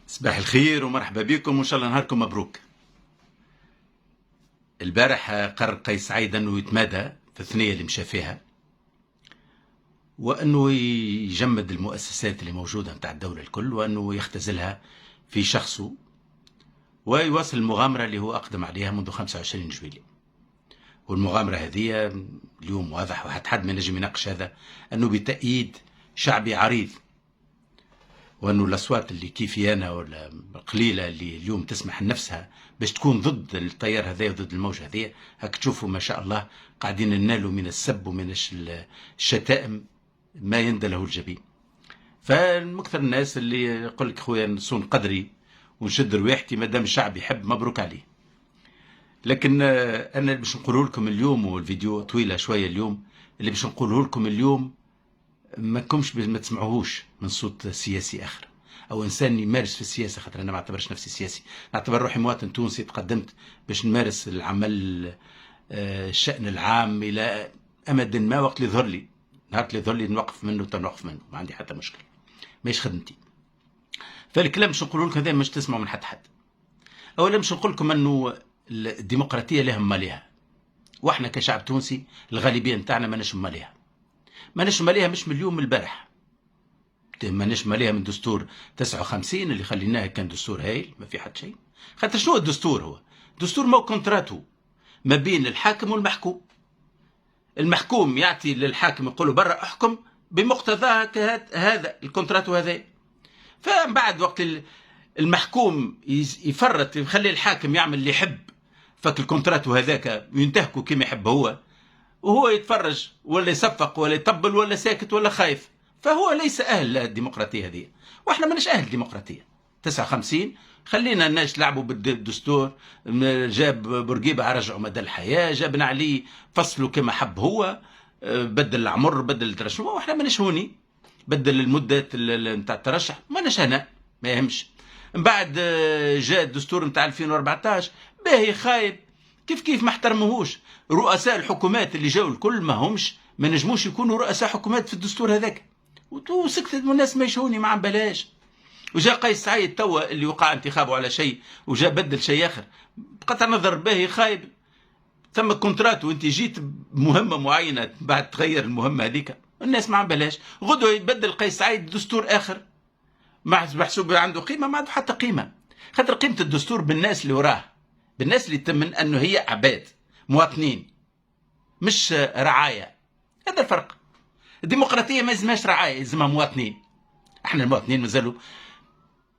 صباح الخير ومرحبا بكم وان شاء الله نهاركم مبروك. البارح قرر قيس سعيد انه يتمادى في الثنيه اللي مشى فيها، وانه يجمد المؤسسات اللي موجوده نتاع الدوله الكل، وانه يختزلها في شخصه ويواصل المغامره اللي هو اقدم عليها منذ 25 جويلية. والمغامره هذه اليوم واضح وحتى حد ما ينجم يناقش هذا، انه بتأييد شعبي عريض، وانه الاصوات اللي كيفي انا ولا قليله اللي اليوم تسمح لنفسها باش تكون ضد التيار هذا وضد الموج هذه، هاك تشوفوا ما شاء الله قاعدين ننالوا من السب ومن الشتائم ما يندى له الجبين. فمكثر الناس اللي يقول لك خويا نصون قدري ونشد رواحتي ما دام الشعب يحب مبروك عليه. لكن انا باش نقوله لكم اليوم، والفيديو طويله شويه اليوم، اللي باش نقوله لكم اليوم ما تسمعوهوش من صوت سياسي اخر او انسان يمارس في السياسه، خاطر انا ما اعتبرش نفسي سياسي، نعتبر روحي مواطن تونسي تقدمت باش نمارس العمل الشأن العام الى امد ما، وقت اللي يظهر لي، نهار اللي يظهر لي نوقف منه تنوقف منه، ما عندي حتى مشكل، ماهيش خدمتي. فالكلام باش نقول لكم هذا مش تسمعوا من حد. اولا باش نقول لكم انه الديمقراطيه لها مالها، واحنا كشعب تونسي الغالبيه نتاعنا ماناش مالها، ماناش مالها مش من اليوم من البارح، ماناش مالها من دستور 59 اللي خليناه كان دستور هايل ما في حد شيء. خاطر شنو الدستور؟ هو دستور مو كونتراتو ما بين الحاكم والمحكوم. المحكوم يعطي للحاكم يقول له برا احكم بمقتضى هذا الكونتراتو هذا، فمن بعد وقت المحكوم يفرط يخلي الحاكم يعمل اللي يحب، فك الكونتراتو هذاك ينتهكوا كما يحب هو، وهو يتفرج ولا يصفق ولا يطبل ولا ساكت ولا خايف، فهو ليس أهل للديمقراطية هذه، وإحنا ماناش أهل الديمقراطية. 59 خلينا الناس لعبوا بالدستور، جاب بورقيبة رجعوا مدى الحياة، جابنا عليه فصلوا كما حب هو، بدل العمر بدل الترشح، وإحنا ماناش هوني، بدل المدة نتاع الترشح ماناش هنا، ما يهمش. من بعد جاء الدستور نتاع 2014 باهي خايب، كيف ما احترموهوش. رؤساء الحكومات اللي جاوا الكل ما نجموش يكونوا رؤساء حكومات في الدستور هذاك، وسكتت الناس ما يشوني مع بلاش. وجاء قيس سعيد توا اللي وقع انتخابه على شيء وجاء بدل شيء اخر، بقطع نظر باهي خايب، ثم كونترات وانت جيت بمهمه معينه بعد تغير المهمه هذيك، الناس ما بلاش. غدوه يبدل قيس سعيد دستور اخر محسوب عنده قيمه، ما عنده حتى قيمه، خاطر قيمه الدستور بالناس اللي وراه، بالناس اللي تمن انه هي عباد مواطنين مش رعايه. هذا الفرق. الديمقراطيه ما يلزمهاش رعايه، يلزمها مواطنين. احنا المواطنين مازالوا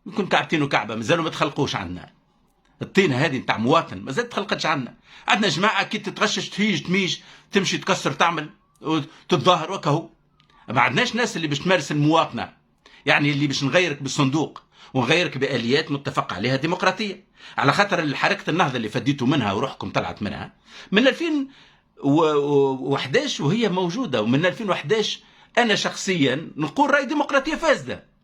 يكون كعبتين وكعبه، مازالوا ما تخلقوش عندنا الطينه هذه نتاع مواطن، مازال تخلقتش عندنا. عندنا جماعه كي تتغشش تهيج تميج تمشي تكسر تعمل وتتظاهر وكهو. ما عندناش ناس اللي باش تمارس المواطنه، يعني اللي باش نغيرك بالصندوق ونغيرك بآليات متفق عليها ديمقراطية. على خاطر حركة النهضة اللي فديتوا منها وروحكم طلعت منها من 2011 وهي موجودة، ومن 2011 أنا شخصيا نقول رأي ديمقراطية فاسدة.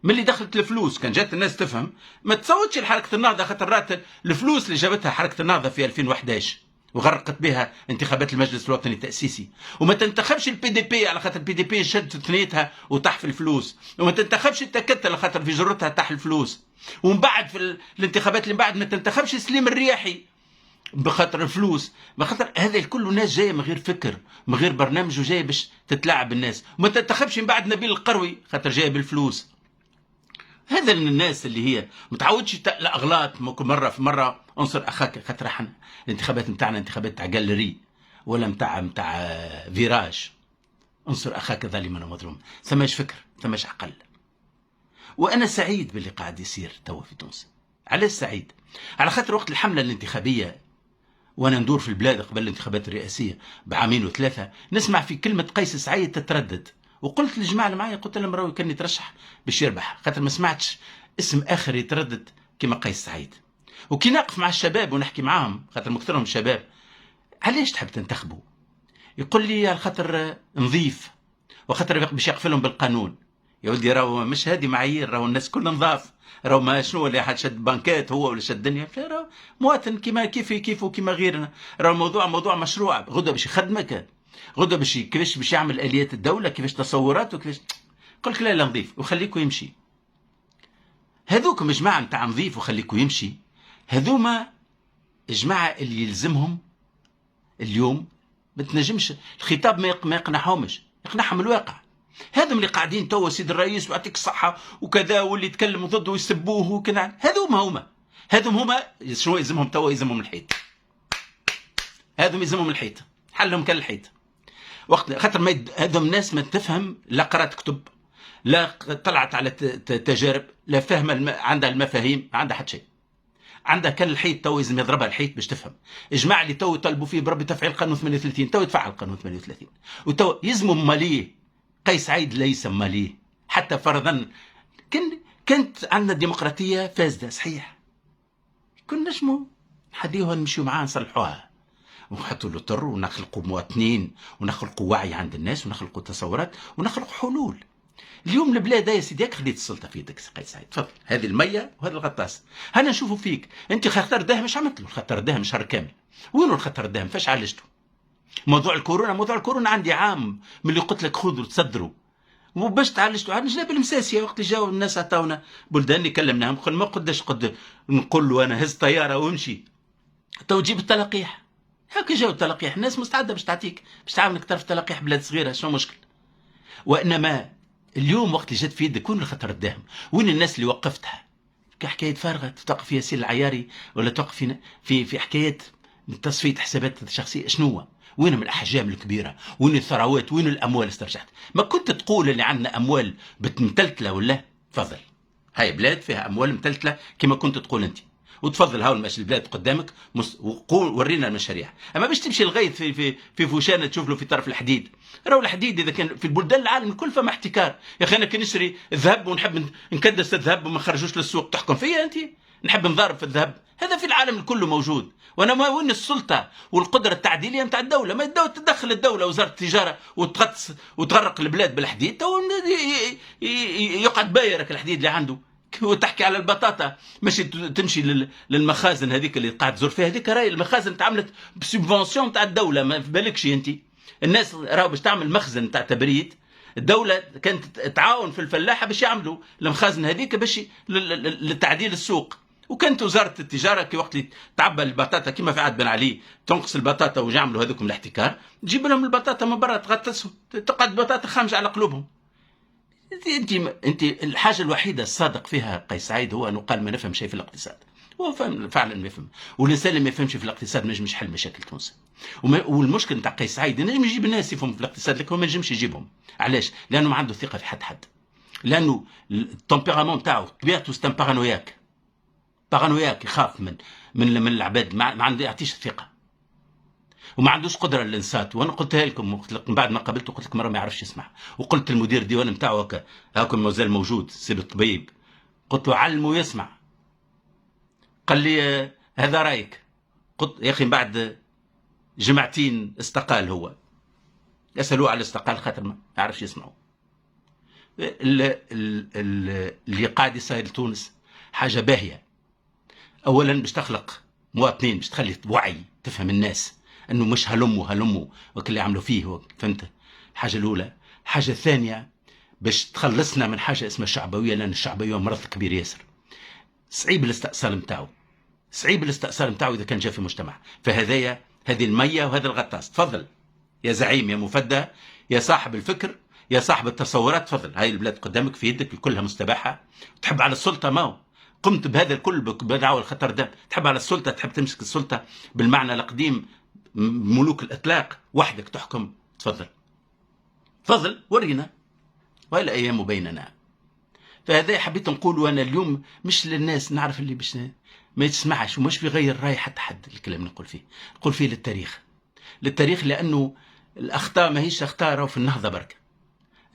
من اللي دخلت الفلوس كان جات الناس تفهم، ما تصوتش لحركة النهضة، خاطر رات الفلوس اللي جابتها حركة النهضة في 2011 وغرقت بها انتخابات المجلس الوطني التأسيسي. وما تنتخبش البي دي بي على خاطر البي دي بي شدت ثنيتها وطاح في الفلوس، وما تنتخبش التكت على خاطر في جرتها طاح الفلوس. ومن بعد في الانتخابات اللي بعد ما تنتخبش سليم الرياحي بخاطر الفلوس، بخاطر هذا الكل ناس جايه من غير فكر من غير برنامج وجايه باش تتلاعب الناس. وما تنتخبش من بعد نبيل القروي خاطر جايه بالفلوس. هذا من الناس اللي هي متعودش الاغلاط، ممكن مره في مره انصر اخاك، خاطر احنا الانتخابات نتاعنا انتخابات تاع جاليري ولا نتاع فيراج، انصر اخاك ظالما ومظلوما، ثماش فكر ثماش عقل. وانا سعيد باللي قاعد يصير توا في تونس. علاش سعيد؟ على خاطر وقت الحمله الانتخابيه وانا ندور في البلاد قبل الانتخابات الرئاسيه بعامين وثلاثه، نسمع في كلمه قيس سعيد تتردد، وقلت للجماعه اللي معايا، قلت لهم راهو كان يترشح باش يربح، خاطر ما سمعتش اسم اخر يتردد كما قيس سعيد. وكي نقف مع الشباب ونحكي معاهم، خاطر مكثرهم شباب، علاش تحب تنتخبوا؟ يقول لي على خاطر نظيف وخاطر باش يقفلهم بالقانون. يا ولدي راهو مش هذه معايير، راهو الناس كلها نظاف، راهو ما شنو اللي حد شد بنكات هو ولا شد الدنيا، راهو مواطن كيما كيف وكيما غيرنا. راهو الموضوع موضوع مشروع، غدا باش يخدمك، غدا كيفاش باش يعمل اليات الدوله، كيفاش تصوراته، كيفاش. قلت لا نظيف وخليكم يمشي. هذوكم جماعة متاع نظيف وخليكوا يمشي، هذوما جماعة اللي يلزمهم اليوم ما تنجمش الخطاب ما يقنعهمش، يقنعهم الواقع. هذم اللي قاعدين توا سيد الرئيس ويعطيك الصحة وكذا، واللي يتكلموا ضده ويسبوه وكذا، هذوم هما شنو يلزمهم توا؟ يلزمهم الحيط. هذوم يلزمهم الحيط، حلهم كان الحيط. وقت خاطر ما هذوم ناس ما تفهم، لا قرات كتب، لا طلعت على تجارب، لا فاهمه عندها المفاهيم، ما عندها حتى شيء. عندها كان الحيط تو لازم يضربها الحيط باش تفهم. الجماعه اللي تو يطالبوا فيه بربي تفعيل قانون 38 تو يتفعل قانون 38، وتو يلزموا ماليه. قيس سعيد ليس ماليه حتى فرضا كانت عندنا ديمقراطيه فاسده صحيح، كنا نجموا نحديوها نمشيو معاه نصلحوها ونحطوا له طر ونخلقوا مواطنين ونخلقوا وعي عند الناس ونخلقوا تصورات ونخلقوا حلول. اليوم البلاد يا سيدي خليت السلطه في يدك قيس سعيد، تفضل هذه الميه وهذا الغطاس. هنا نشوفوا فيك انت خطر الدهم، مش عملت له خطر الدهم شهر كامل. وينو الخطر الدهم؟ فاش عالجته؟ موضوع الكورونا عندي عام من اللي قلت لك خذوا تصدروا وباش تعالجتوا عن جناب المساسيه. وقت اللي جاوا الناس عطاونا بلدان اللي كلمناهم قلنا ما قداش نقول له انا هز طياره وامشي تو تجيب التلقيح. هاك جاوا التلقيح، الناس مستعده باش تعطيك باش تعاونك طرف تلقيح بلاد صغيره، شنو مشكل؟ وانما اليوم وقت اللي جات في يدك وين الخطر الداهم؟ وين الناس اللي وقفتها؟ كحكايه فارغه توقف فيها سير العياري ولا توقف في حكايات تصفيه حسابات شخصيه. شنو وين من الاحجام الكبيره؟ وين الثروات؟ وين الاموال استرجعت؟ ما كنت تقول اللي عندنا اموال متلتله ولا؟ تفضل هاي بلاد فيها اموال متلتله كما كنت تقول انت، وتفضل هاو البلاد قدامك وقول ورينا المشاريع. اما باش تمشي لغايه في فوشانه تشوف له في طرف الحديد. راهو الحديد اذا كان في البلدان العالم الكل فما احتكار. يا اخي انا كي نشري الذهب ونحب نكدس الذهب وما نخرجوش للسوق، تحكم فيا انت؟ نحب نضارب في الذهب، هذا في العالم كله موجود. وانا ما وين السلطه والقدره التعديليه نتاع الدوله؟ ما الدوله تدخل الدوله وزاره التجاره وتغطس وتغرق البلاد بالحديد، تو يقعد بايرك الحديد اللي عنده. وتحكي على البطاطا ماشي تمشي للمخازن هذيك اللي قاعد تزور فيها، هذيك راهي المخازن تعملت بسبفونسيون تاع الدوله. ما في بالكش انت الناس راهو باش تعمل مخزن تاع تبريد، الدوله كانت تعاون في الفلاحه باش يعملوا المخازن هذيك باش لتعديل السوق. وكانت وزاره التجاره كي وقت اللي تعبى البطاطا كيما في عهد بن علي تنقص البطاطا ويعملوا هذوكم الاحتكار، تجيب لهم البطاطا من برا تغطسهم، تقعد بطاطا خامجه على قلوبهم. انت الحاجه الوحيده الصادق فيها قيس سعيد هو انه قال ما نفهم شيء في الاقتصاد. هو فعلا ما يفهم، والانسان اللي ما يفهمش في الاقتصاد ما ينجمش يحل مشاكل تونس. والمشكل نتاع قيس سعيد ينجم يجيب الناس يفهموا في الاقتصاد لكن هو ما ينجمش يجيبهم. علاش؟ لانه ما عنده ثقه في حد، لانه التمبيرامون نتاعو طبيعته ستان بارانوياك يخاف من العباد، ما عنده يعطيش الثقه وما عندوش قدره للانصات. وانا قلتها لكم بعد ما قابلته، قلت لكم مره ما يعرفش يسمع، وقلت المدير الديوان نتاعو هاكم مازال موجود سيد الطبيب، قلت له علمه يسمع. قال لي هذا رايك؟ قلت يا اخي بعد جمعتين استقال هو، اسالوه على الاستقال خاطر ما يعرفش يسمعوا. اللي قاعد يصير لتونس حاجه باهيه. اولا باش تخلق مواطنين، باش تخلي وعي، تفهم الناس انه مش هلموا وكل اللي عملوا فيه، فهمت؟ الحاجه الاولى. الحاجه الثانيه باش تخلصنا من حاجه اسمها الشعبويه، لان الشعبويه مرض كبير ياسر. صعيب الاستئصال نتاعو اذا كان جاء في مجتمع. هذه الميه وهذا الغطاس. تفضل يا زعيم، يا مفدى، يا صاحب الفكر، يا صاحب التصورات، تفضل هاي البلاد قدامك في يدك كلها مستباحه. تحب على السلطه ما هو قمت بهذا الكل بدعوى الخطر ده. تحب على السلطه، تحب تمسك السلطه بالمعنى القديم ملوك الاطلاق وحدك تحكم. تفضل ورينا، ولا ايام بيننا. فهذا حبيت نقول. وانا اليوم مش للناس، نعرف اللي باش ما يتسمعش ومش بيغير راي حد الكلام نقول فيه للتاريخ، لانه الاخطاء ما هيش اخطاء راهو في النهضه بركه.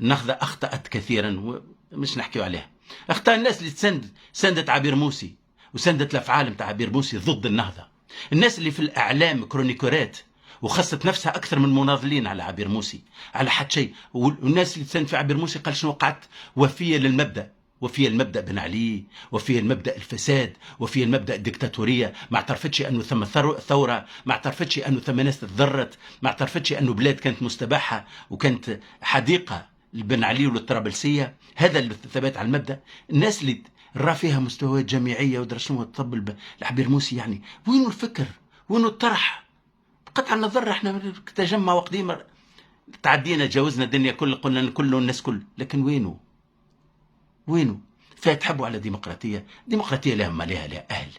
النهضه اخطات كثيرا ومش نحكيو عليها. اخطاء الناس اللي ساندت عبير موسي وساندت الافعال نتاع عبير موسي ضد النهضه، الناس اللي في الاعلام كرونيكورات وخصت نفسها اكثر من مناضلين على عبير موسي على حد شيء. والناس اللي تساند في عبير موسي قال شنو وقعت وفيه للمبدا، وفيه المبدا بن علي، وفيه المبدا الفساد، وفيه المبدا الدكتاتوريه. ما اعترفتش انه ثم ثوره، ما اعترفتش انه ثم ناس تضرت، ما اعترفتش انه بلاد كانت مستباحه وكانت حديقه لبن علي والطرابلسيه. هذا الثبات على المبدا. الناس اللي نرى فيها مستويات جامعيه ودرا شنو الطب العبير موسي، يعني وينو الفكر؟ وينو الطرح؟ بقطع النظر احنا تجمع وقديم تعدينا تجاوزنا الدنيا كل، قلنا كله الناس كل، لكن وينو فتحبوا على ديمقراطيه؟ ديمقراطيه لها ما لها اهل.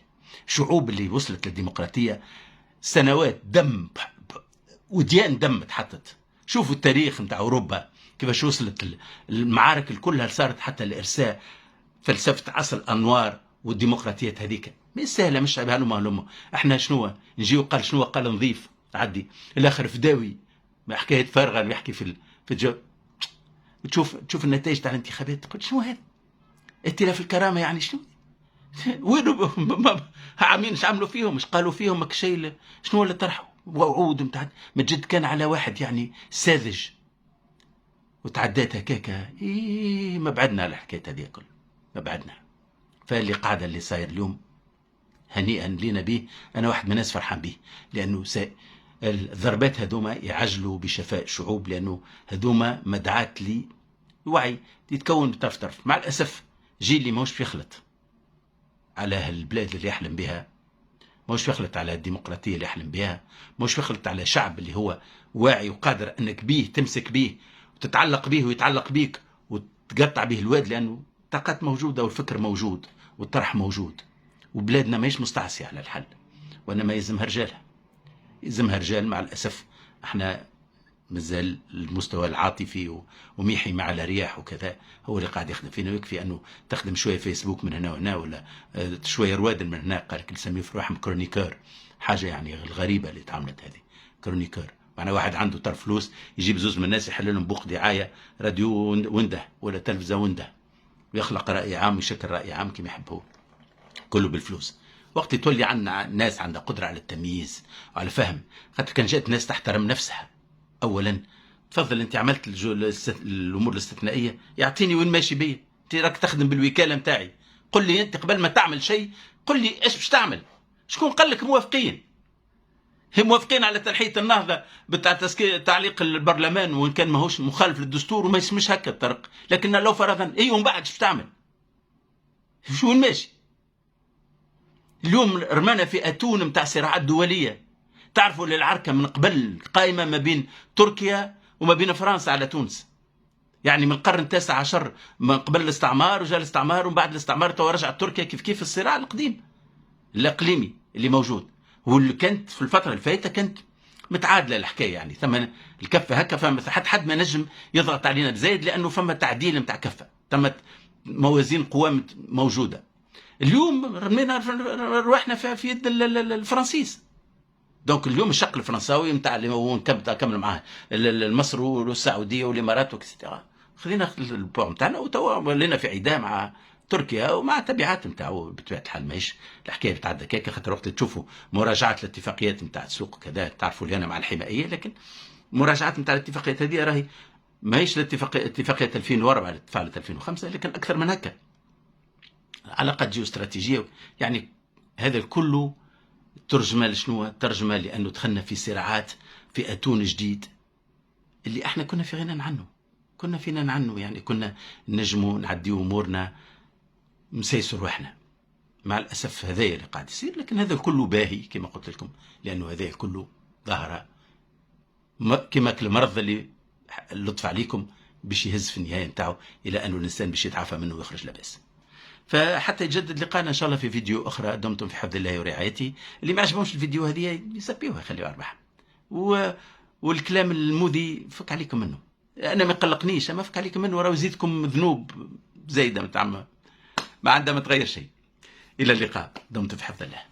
شعوب اللي وصلت للديمقراطيه سنوات دم وديان دم تحطت. شوفوا التاريخ نتاع اوروبا كيفاش وصلت المعارك كلها صارت حتى الارساء فلسفه عصر الانوار والديمقراطيات هذيك مش سهله، مش هلوما احنا شنو نجيو قال شنو قال نضيف عدي الاخر فداوي حكايه فارغه اللي يحكي في الجو. تشوف النتائج تاع الانتخابات تقول شنو هذا؟ ائتلاف الكرامه يعني شنو؟ وينو عامين ايش عملوا فيهم؟ ايش قالوا فيهم؟ ماك شيء شنو اللي طرحوا وعود نتاع مجد كان على واحد يعني ساذج وتعدات هكاكا. ما بعدنا على الحكايه هذه كل ما بعدنا. فاللي قاعده اللي صاير اليوم هنيئا لينا به، انا واحد من الناس فرحان به، لانه الضربات هذوما يعجلوا بشفاء الشعوب، لانه هذوما مدعاة لي وعي يتكون بطرف طرف. مع الاسف جيل اللي ماهوش يخلط على البلاد اللي يحلم بها، ماهوش يخلط على الديمقراطيه اللي يحلم بها، ماهوش يخلط على شعب اللي هو واعي وقادر انك بيه تمسك بيه وتتعلق بيه ويتعلق بيك وتقطع به الواد، لانه الطاقات موجوده والفكر موجود والطرح موجود. وبلادنا ماهيش مستعصيه على الحل، وانما يلزمها رجالها، يلزمها رجال. مع الاسف احنا مازال المستوى العاطفي وميحي مع الرياح وكذا هو اللي قاعد يخدم فينا. ويكفي انه تخدم شويه فيسبوك من هنا وهنا، ولا شويه روادل من هنا، قال لك نسميه في روحهم كرونيكور، حاجه يعني الغريبه اللي تعملت هذه كرونيكور. معناها واحد عنده طرف فلوس يجيب زوز من الناس يحل لهم بوق دعايه راديو ونده ولا تلفزه ونده، ويخلق راي عام ويشكل راي عام كما يحب هو، كله بالفلوس. وقت تولي عندنا ناس عندها قدره على التمييز وعلى الفهم، خاطر كان جات ناس تحترم نفسها اولا. تفضل انت عملت الامور الاستثنائيه، يعطيني وين ماشي بيه. انت راك تخدم بالوكاله نتاعي، قل لي انت قبل ما تعمل شيء قل لي ايش باش تعمل. شكون قال لك موافقين؟ هم موافقين على تنحيه النهضه بتاع تعليق البرلمان وان كان ماهوش مخالف للدستور وما يسمش هكا الطرق، لكن لو فرضا اي ومن بعد ايش تعمل؟ شو وين ماشي؟ اليوم رمانا في اتون نتاع صراعات دوليه. تعرفوا العركه من قبل قائمه ما بين تركيا وما بين فرنسا على تونس، يعني من القرن التاسع عشر، من قبل الاستعمار وجاء الاستعمار ومن بعد الاستعمار تو رجعت تركيا كيف الصراع القديم الاقليمي اللي موجود. واللي كانت في الفتره اللي فاتت كانت متعادله الحكايه، يعني ثم الكفه هكا، فما حد ما نجم يضغط علينا بزايد، لانه فما تعديل نتاع كفه، تمت موازين قوى موجوده. اليوم رمينا رواحنا في يد الفرنسيس. دونك اليوم الشق الفرنساوي نتاع اللي هو نكمل معاه مصر والسعوديه والامارات وكذا، خلينا البوع نتاعنا وتوا ولينا في عداء مع تركيا ومع التبعات نتاعو بطبيعه الحال. ماهيش الحكايه بتعدى كيكه، خاطر وقت تشوفوا مراجعه الاتفاقيات نتاع السوق كذا، تعرفوا لي انا مع الحمائيه، لكن مراجعات نتاع الاتفاقيات هذه راهي ماهيش اتفاقيه 2004 اللي تفعلت 2005، لكن اكثر من هكا. علاقات جيوستراتيجيه يعني هذا كله ترجمه لشنو؟ ترجمه لانه دخلنا في صراعات في اتون جديد اللي احنا كنا في غنى عنه، كنا فينا عنه، يعني كنا نجموا نعديو امورنا مسيسر روحنا. مع الاسف هذا اللي قاعد يصير، لكن هذا كله باهي كما قلت لكم، لانه هذا كله ظاهره كما المرض اللي اللطف عليكم باش يهز في النهايه نتاعو الى انه الانسان باش يتعافى منه ويخرج لاباس. فحتى يجدد لقاءنا ان شاء الله في فيديو اخرى. دمتم في حفظ الله ورعايته. اللي ما عجبهمش الفيديو هذه يسبيوها يخليوها ارباح. والكلام المودي فك عليكم منه، انا ما يقلقنيش، اما فك عليكم منه وراه يزيدكم ذنوب زايده ما عندها ما تغير شيء. الى اللقاء، دمتم في حفظ الله.